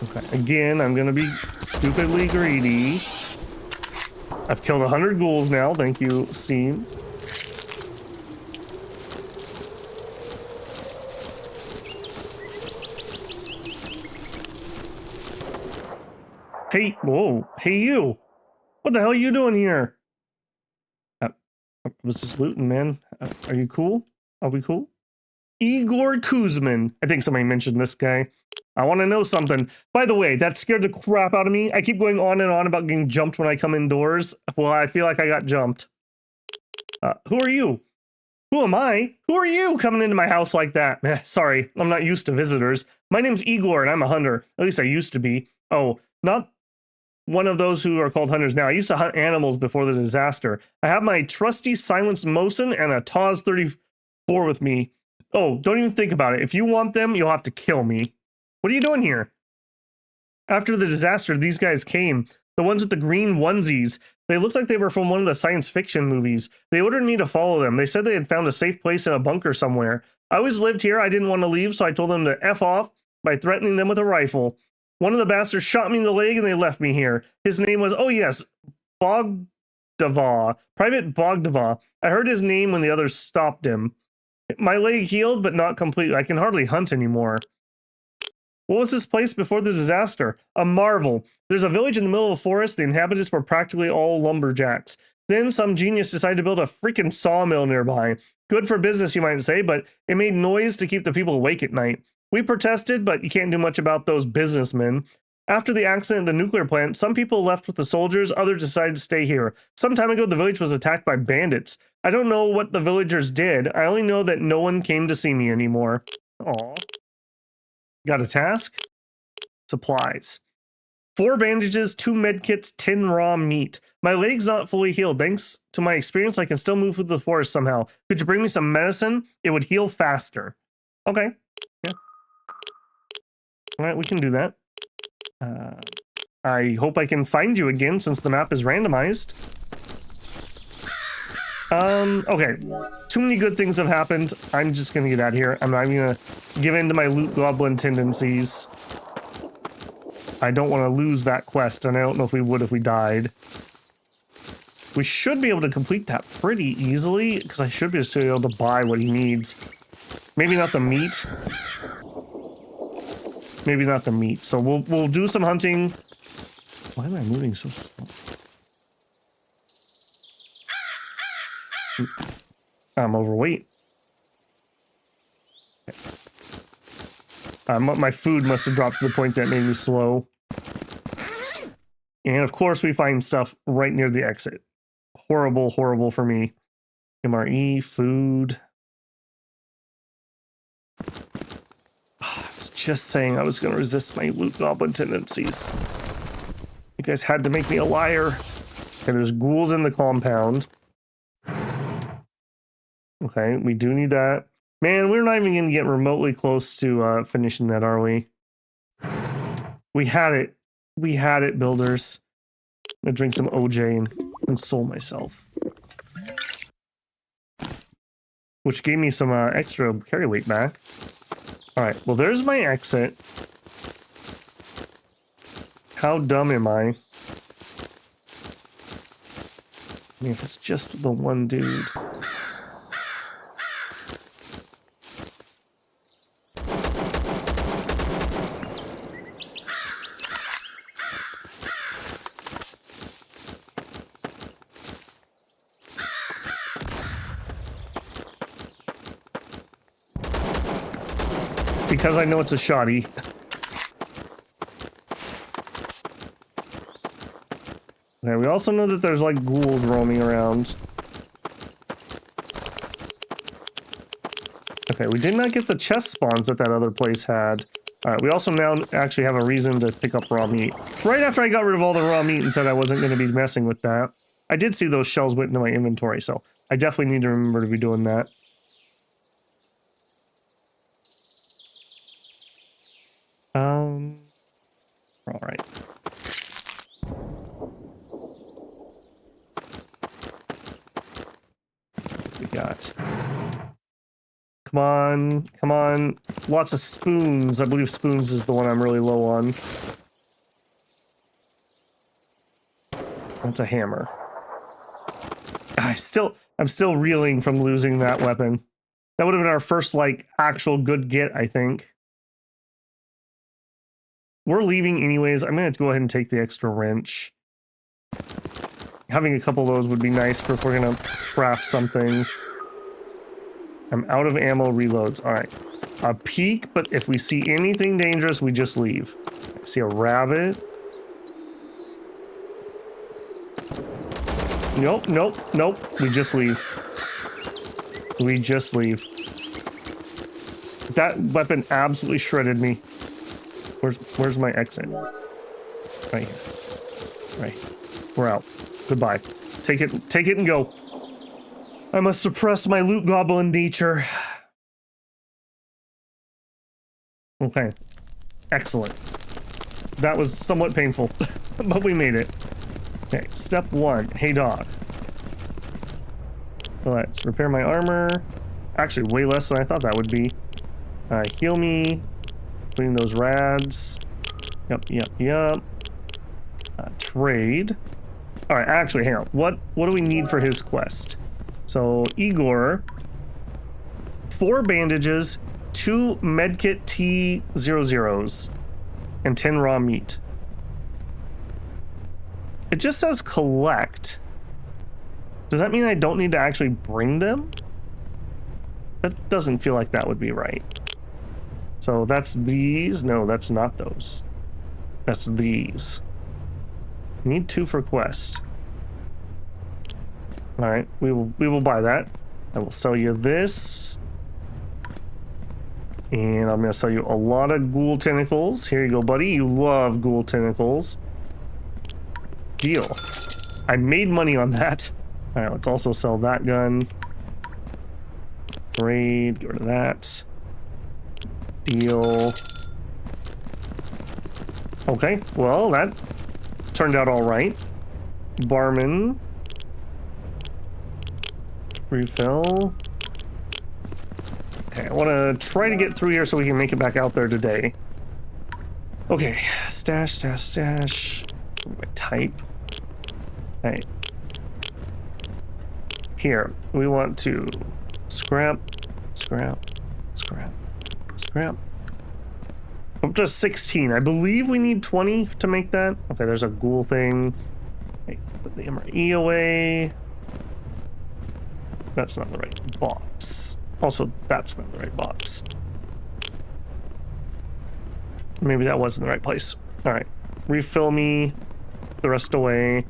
Okay, again, I'm gonna be stupidly greedy. I've killed 100 ghouls now. Thank you, Steam. Hey, whoa. Hey, you. What the hell are you doing here? I was just looting, man. Are you cool? Are we cool? Igor Kuzmin. I think somebody mentioned this guy. I want to know something. By the way, that scared the crap out of me. I keep going on and on about getting jumped when I come indoors. Well, I feel like I got jumped. Who are you? Who am I? Who are you coming into my house like that? Sorry, I'm not used to visitors. My name's Igor and I'm a hunter. At least I used to be. Oh, not one of those who are called hunters now. I used to hunt animals before the disaster. I have my trusty silenced Mosin and a Taz 34 with me. Oh, don't even think about it. If you want them, you'll have to kill me. What are you doing here? After the disaster, these guys came. The ones with the green onesies. They looked like they were from one of the science fiction movies. They ordered me to follow them. They said they had found a safe place in a bunker somewhere. I always lived here. I didn't want to leave, so I told them to F off by threatening them with a rifle. One of the bastards shot me in the leg and they left me here. His name was, oh yes, Bogdava. Private Bogdava. I heard his name when the others stopped him. My leg healed, but not completely. I can hardly hunt anymore. What was this place before the disaster? A marvel. There's a village in the middle of the forest. The inhabitants were practically all lumberjacks. Then some genius decided to build a freaking sawmill nearby. Good for business, you might say, but it made noise to keep the people awake at night. We protested, but you can't do much about those businessmen. After the accident at the nuclear plant, some people left with the soldiers, others decided to stay here. Some time ago, the village was attacked by bandits. I don't know what the villagers did. I only know that no one came to see me anymore. Aw. Got a task? Supplies. 4 bandages, 2 medkits, 10 raw meat. My leg's not fully healed. Thanks to my experience, I can still move through the forest somehow. Could you bring me some medicine? It would heal faster. Okay. Yeah. All right, we can do that. I hope I can find you again since the map is randomized. Okay. Too many good things have happened. I'm just gonna get out of here. I'm not even gonna give in to my loot goblin tendencies. I don't want to lose that quest, and I don't know if we would if we died. We should be able to complete that pretty easily, because I should be able to buy what he needs. Maybe not the meat. Maybe not the meat. So we'll do some hunting. Why am I moving so slow? I'm overweight. My food must have dropped to the point that made me slow. And of course we find stuff right near the exit. Horrible, horrible for me. MRE, food. I was just saying I was going to resist my loot goblin tendencies. You guys had to make me a liar. Okay, there's ghouls in the compound. Okay, we do need that. Man, we're not even going to get remotely close to finishing that, are we? We had it. We had it, builders. I'm going to drink some OJ and console myself. Which gave me some extra carry weight back. Alright, well there's my exit. How dumb am I? I mean, if it's just the one dude. Because I know it's a shoddy. Okay, we also know that there's like ghouls roaming around. Okay, we did not get the chest spawns that other place had. Alright, we also now actually have a reason to pick up raw meat. Right after I got rid of all the raw meat and said I wasn't going to be messing with that. I did see those shells went into my inventory, so I definitely need to remember to be doing that. All right. We got. Come on, come on. Lots of spoons. I believe spoons is the one I'm really low on. That's a hammer. I'm still reeling from losing that weapon. That would have been our first, like, actual good get, I think. We're leaving anyways. I'm going to go ahead and take the extra wrench. Having a couple of those would be nice for if we're going to craft something. I'm out of ammo reloads. All right. A peek, but if we see anything dangerous, we just leave. I see a rabbit. Nope, nope, nope. We just leave. We just leave. That weapon absolutely shredded me. Where's my exit? Right here. Right. We're out. Goodbye. Take it and go. I must suppress my loot goblin nature. Okay. Excellent. That was somewhat painful, but we made it. Okay, step 1. Hey, dog. Let's repair my armor. Actually, way less than I thought that would be. Heal me. Clean those rads. Yep. Trade. All right, actually, hang on. What do we need for his quest? So, Igor. 4 bandages, 2 medkit T00s, and 10 raw meat. It just says collect. Does that mean I don't need to actually bring them? That doesn't feel like that would be right. So that's these. No, that's not those. That's these. Need 2 for quest. All right, we will buy that. I will sell you this. And I'm gonna sell you a lot of ghoul tentacles. Here you go, buddy. You love ghoul tentacles. Deal. I made money on that. All right, let's also sell that gun. Trade, get rid of that. Deal. Okay, well, that turned out all right. Barman. Refill. Okay, I want to try to get through here so we can make it back out there today. Okay, stash. My type. Hey. Here, we want to scrap. Up to 16. I believe we need 20 to make that. Okay, there's a ghoul thing. Okay, put the MRE away. That's not the right box. Also, that's not the right box. Maybe that wasn't the right place. All right, refill me the rest away.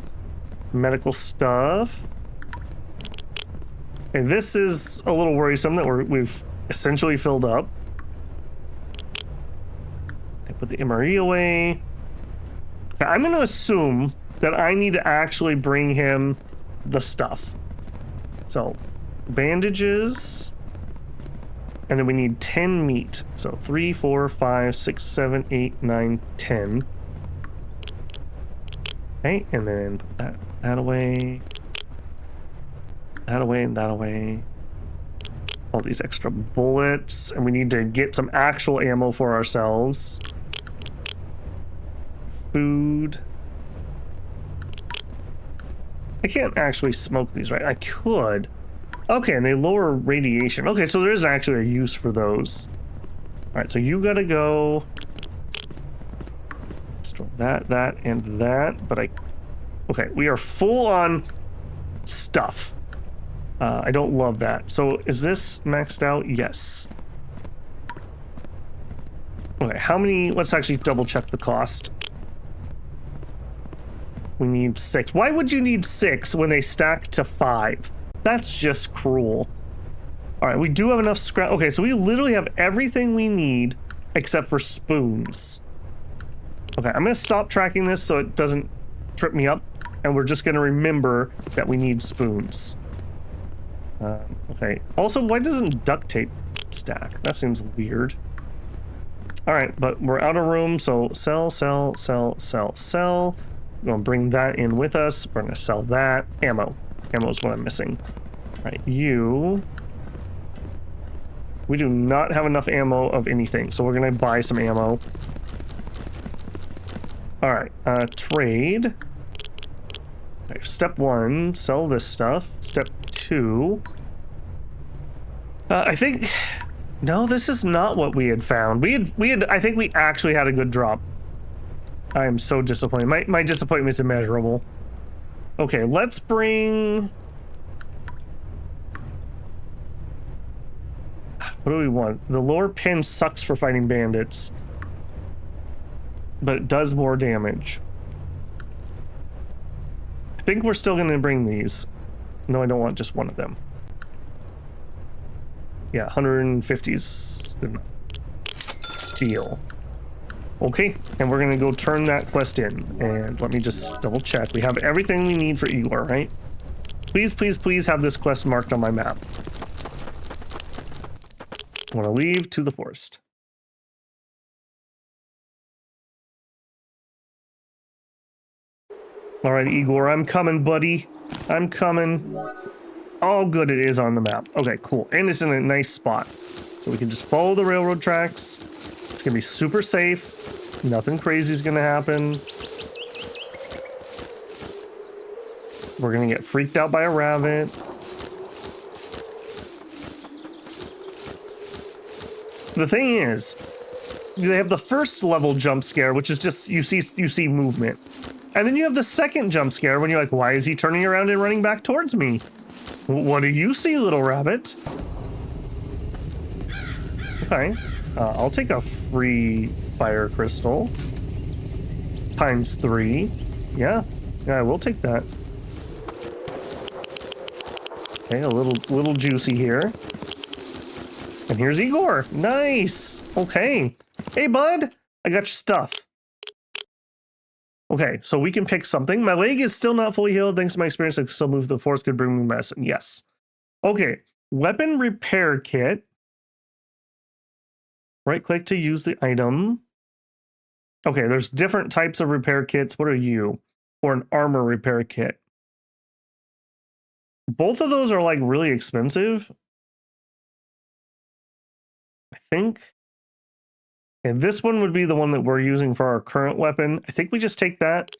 Medical stuff. Okay, this is a little worrisome that we've essentially filled up. Okay, put the MRE away. Okay, I'm going to assume that I need to actually bring him the stuff. So, bandages. And then we need 10 meat. So 3, 4, 5, 6, 7, 8, 9, 10. Okay, and then put that away. That away and that away. All these extra bullets. And we need to get some actual ammo for ourselves. Food. I can't actually smoke these, right? I could. Okay, and they lower radiation. Okay, so there is actually a use for those. All right, so you gotta go. Store that, and that. But okay, we are full on stuff. I don't love that. So is this maxed out? Yes. Okay, how many? Let's actually double check the cost. We need 6. Why would you need 6 when they stack to 5? That's just cruel. All right, we do have enough scrap. Okay, so we literally have everything we need except for spoons. Okay, I'm gonna stop tracking this so it doesn't trip me up, and we're just gonna remember that we need spoons. Okay, also, why doesn't duct tape stack? That seems weird. All right, but we're out of room, so sell. We're gonna bring that in with us. We're gonna sell that. Ammo is what I'm missing. All right, you. We do not have enough ammo of anything, so we're gonna buy some ammo. All right, trade. Okay, step 1, sell this stuff. Step 2. I think... No, this is not what we had found. I think we actually had a good drop. I am so disappointed. My disappointment is immeasurable. Okay, let's bring... What do we want? The lower pin sucks for fighting bandits, but it does more damage. I think we're still going to bring these. No, I don't want just one of them. Yeah, 150's good enough. Deal. Okay, and we're going to go turn that quest in. And let me just double check. We have everything we need for Igor, right? Please, please, please have this quest marked on my map. I want to leave to the forest. All right, Igor, I'm coming, buddy. I'm coming. Oh, good, it is on the map. Okay, cool. And it's in a nice spot. So we can just follow the railroad tracks. It's gonna be super safe. Nothing crazy is gonna happen. We're gonna get freaked out by a rabbit. The thing is, they have the first level jump scare, which is just you see movement. And then you have the second jump scare when you're like, why is he turning around and running back towards me? What do you see, little rabbit? Okay, I'll take a free fire crystal. ×3. Yeah, I will take that. Okay, a little juicy here. And here's Igor. Nice. Okay. Hey, bud. I got your stuff. Okay, so we can pick something. My leg is still not fully healed. Thanks to my experience, I can still move. The force could bring me medicine. Yes. Okay. Weapon repair kit. Right click to use the item. Okay, there's different types of repair kits. What are you? Or an armor repair kit. Both of those are like really expensive. I think. And this one would be the one that we're using for our current weapon. I think we just take that.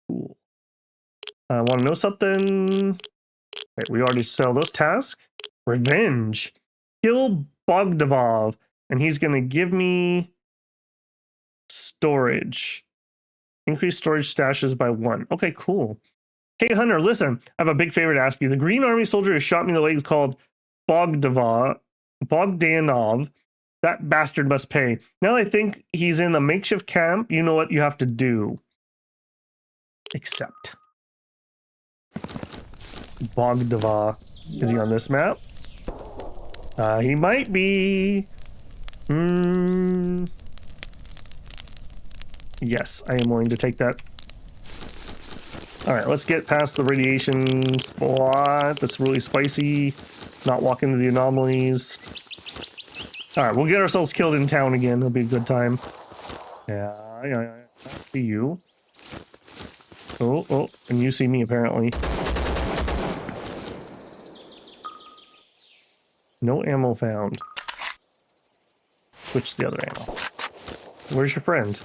Cool. I want to know something. Wait, we already sell those tasks. Revenge. Kill Bogdavov. And he's going to give me storage. Increase storage stashes by 1. Okay, cool. Hey, Hunter, listen. I have a big favor to ask you. The Green Army soldier who shot me in the leg is called Bogdanov. That bastard must pay. Now I think he's in a makeshift camp. You know what you have to do. Accept. Bogdava. Is he on this map? He might be. Yes, I am willing to take that. All right, let's get past the radiation spot. That's really spicy. Not walk into the anomalies. All right, we'll get ourselves killed in town again. It'll be a good time. Yeah. See you. Oh, and you see me apparently. No ammo found. Switch to the other ammo. Where's your friend?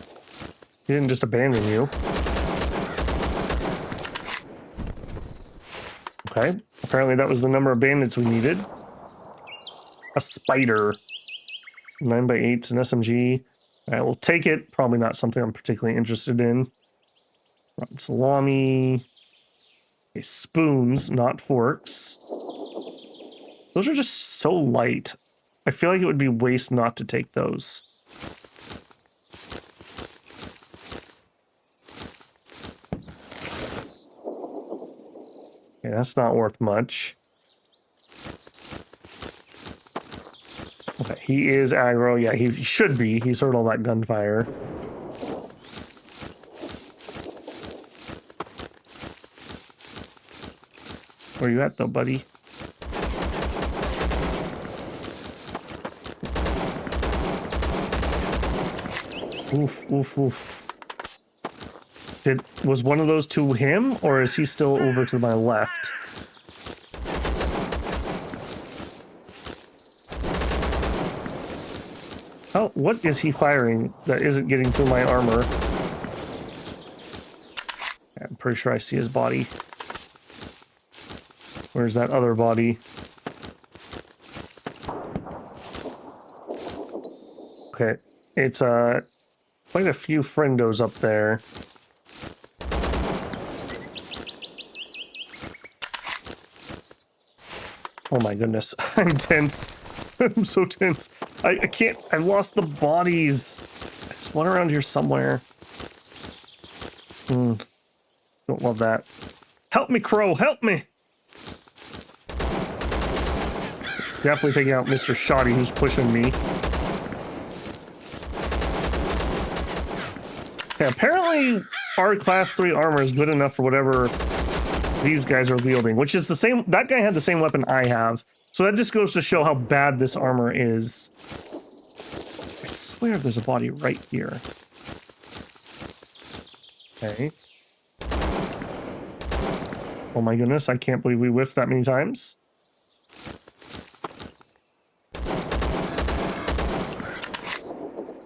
He didn't just abandon you. Okay, apparently that was the number of bandits we needed. A spider. 9x8's an SMG. All right, we'll take it. Probably not something I'm particularly interested in. Rotten salami. Okay, spoons, not forks. Those are just so light. I feel like it would be waste not to take those. Okay, that's not worth much. Okay, he is aggro. Yeah, he should be. He's heard all that gunfire. Where you at, though, buddy? Oof. Was one of those to him, or is he still over to my left? Oh, what is he firing that isn't getting through my armor? I'm pretty sure I see his body. Where's that other body? Okay, it's quite a few friendos up there. Oh my goodness, I'm tense. I'm so tense. I can't, I lost the bodies. There's one around here somewhere. Don't love that. Help me, Crow, help me! Definitely taking out Mr. Shoddy, who's pushing me. Yeah, apparently our class 3 armor is good enough for whatever these guys are wielding, which is the same. That guy had the same weapon I have, so that just goes to show how bad this armor is. I swear there's a body right here. Okay. Oh my goodness, I can't believe we whiffed that many times.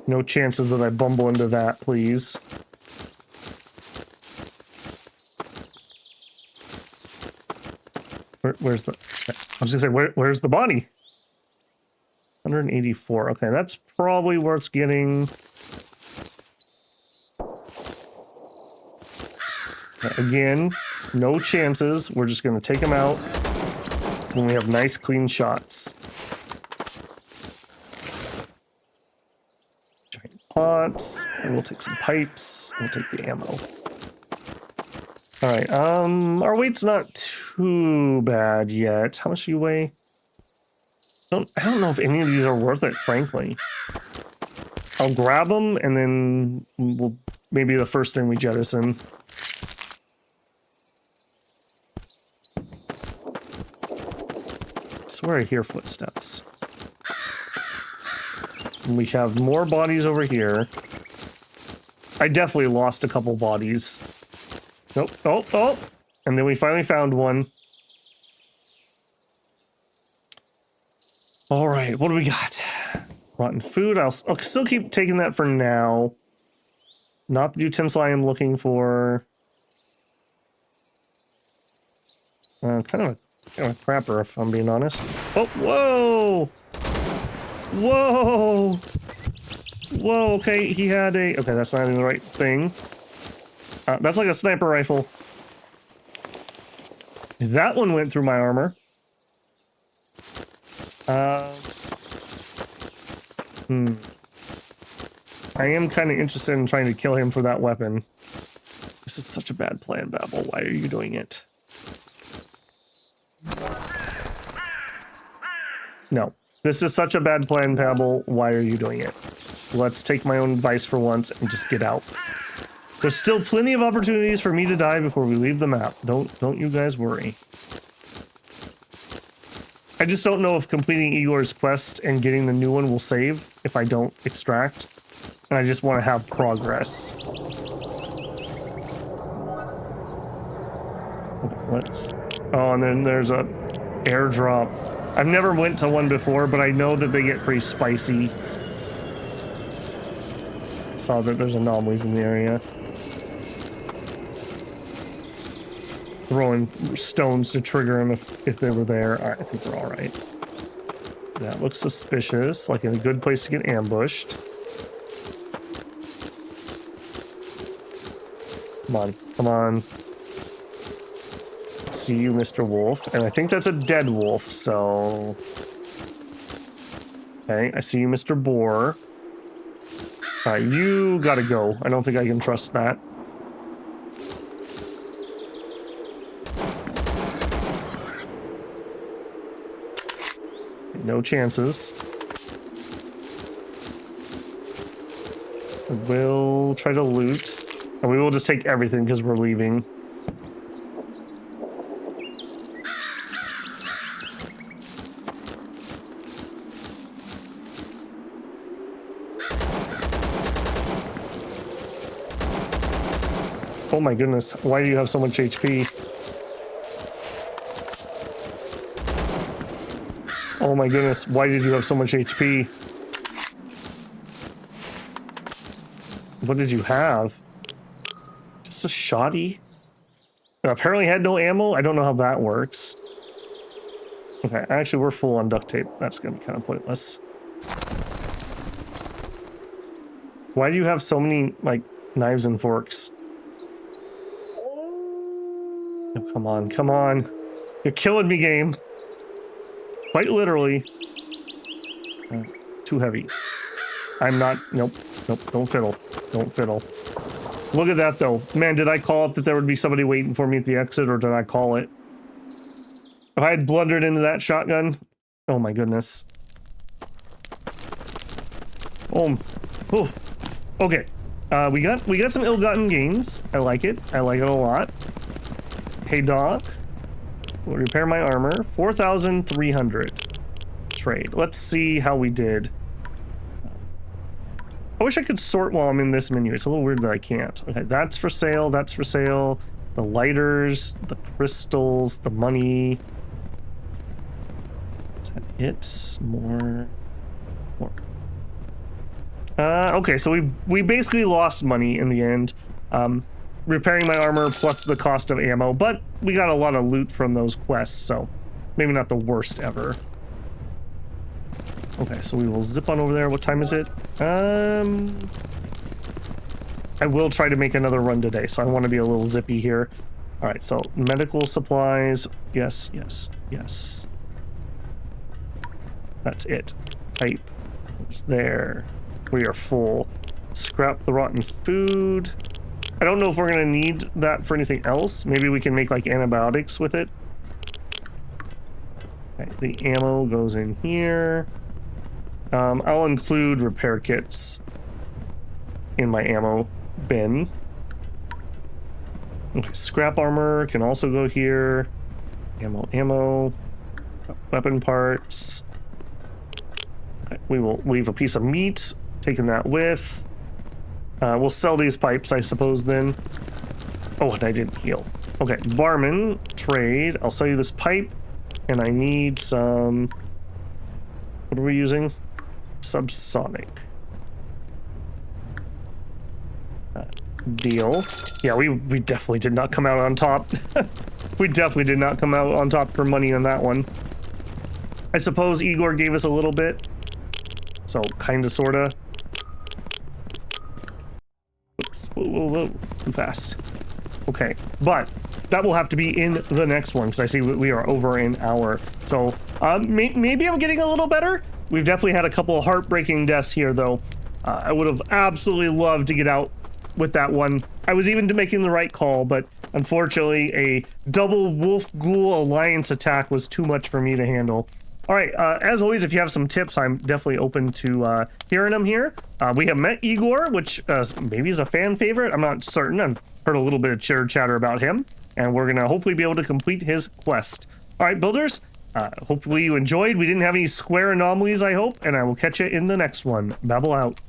No chances that I bumble into that, please. Where's the... I was gonna say, where's the body? 184. Okay, that's probably worth getting. Again, no chances. We're just gonna take him out when we have nice, clean shots. Giant pots. And we'll take some pipes. We'll take the ammo. All right. Our weight's not too bad yet. How much do you weigh? I don't know if any of these are worth it, frankly. I'll grab them and then we'll maybe the first thing we jettison. I swear I hear footsteps. And we have more bodies over here. I definitely lost a couple bodies. Nope. Oh. And then we finally found one. All right, what do we got? Rotten food. I'll still keep taking that for now. Not the utensil I am looking for. Kind of a crapper, if I'm being honest. Oh, whoa! Whoa! Whoa, okay, he had a... Okay, that's not even the right thing. That's like a sniper rifle. That one went through my armor. I am kind of interested in trying to kill him for that weapon. This is such a bad plan, Babel. Why are you doing it? No. This is such a bad plan, Babel. Why are you doing it? Let's take my own advice for once and just get out. There's still plenty of opportunities for me to die before we leave the map. Don't you guys worry. I just don't know if completing Igor's quest and getting the new one will save if I don't extract. And I just want to have progress. Let's... Oh, and then there's a airdrop. I've never went to one before, but I know that they get pretty spicy. Saw that there's anomalies in the area. Throwing stones to trigger them if they were there. All right, I think we're all right. That looks suspicious, like in a good place to get ambushed. Come on, come on. See you, Mr. Wolf. And I think that's a dead wolf, so... Okay, I see you, Mr. Boar. Alright, you gotta go. I don't think I can trust that. No chances. We'll try to loot. And we will just take everything because we're leaving. Oh my goodness, why do you have so much HP? Oh my goodness, why did you have so much HP? What did you have? Just a shoddy? Apparently had no ammo. I don't know how that works. Okay, actually, we're full on duct tape. That's gonna be kind of pointless. Why do you have so many, like, knives and forks? Oh, come on, come on. You're killing me, game. Quite literally. Too heavy. I'm not, nope, nope, don't fiddle. Don't fiddle. Look at that, though. Man, did I call it that there would be somebody waiting for me at the exit, or did I call it? If I had blundered into that shotgun, oh my goodness. Oh, okay. We got some ill-gotten gains. I like it. I like it a lot. Hey, Doc. We'll repair my armor. 4,300. Trade. Let's see how we did. I wish I could sort while I'm in this menu. It's a little weird that I can't. Okay, that's for sale. That's for sale. The lighters, the crystals, the money. It's more. Okay, so we basically lost money in the end. Repairing my armor plus the cost of ammo, but we got a lot of loot from those quests, so maybe not the worst ever. Okay, so we will zip on over there. What time is it? I will try to make another run today, so I want to be a little zippy here. All right, so medical supplies. Yes, yes, yes. That's it. Pipe. It's there. We are full. Scrap the rotten food. I don't know if we're gonna need that for anything else. Maybe we can make like antibiotics with it. Okay, the ammo goes in here. I'll include repair kits in my ammo bin. Okay, scrap armor can also go here. Ammo. Weapon parts. Okay, we will leave a piece of meat. Taking that with. We'll sell these pipes, I suppose, then. Oh, and I didn't heal. Okay, barman, trade. I'll sell you this pipe, and I need some... What are we using? Subsonic. Deal. Yeah, we definitely did not come out on top. We definitely did not come out on top for money on that one. I suppose Igor gave us a little bit. So, kinda, sorta. Oops. Whoa. Too fast. Okay, but that will have to be in the next one, because I see we are over an hour. So, maybe I'm getting a little better. We've definitely had a couple of heartbreaking deaths here, though. I would have absolutely loved to get out with that one. I was even making the right call, but unfortunately, a double Wolf Ghoul Alliance attack was too much for me to handle. All right, as always, if you have some tips, I'm definitely open to hearing them here. We have met Igor, which maybe is a fan favorite. I'm not certain. I've heard a little bit of chitter chatter about him, and we're gonna hopefully be able to complete his quest. All right, builders, hopefully you enjoyed. We didn't have any square anomalies, I hope, and I will catch you in the next one. Babble out.